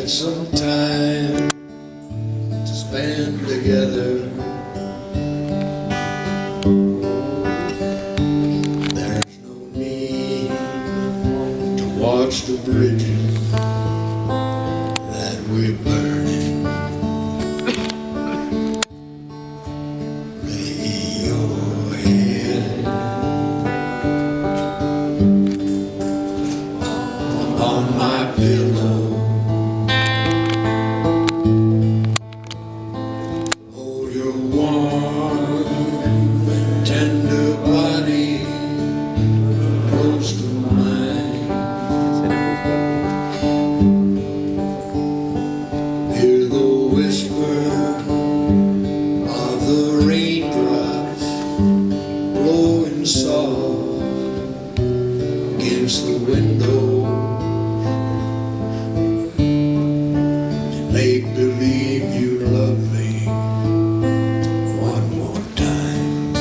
had some time to spend together. There's no need to watch the bridges that we're burning. Lay your head upon my pillow. Hold your warm and tender body close to mine. Hear the whisper of the raindrops blowing soft against the window. Make believe you love me one more time.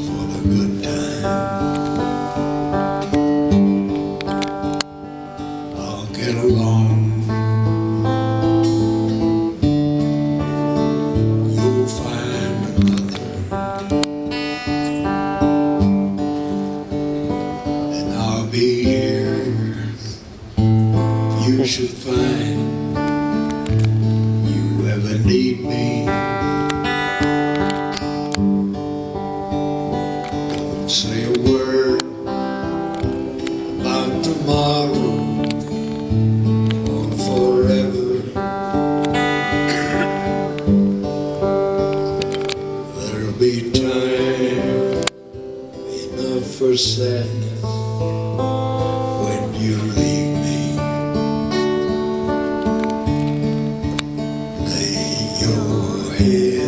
For the good time, I'll get along. You'll find another, and I'll be here. You should find you ever need me. Don't say a word about tomorrow or forever. There'll be time enough for sadness when you leave me. Lay your head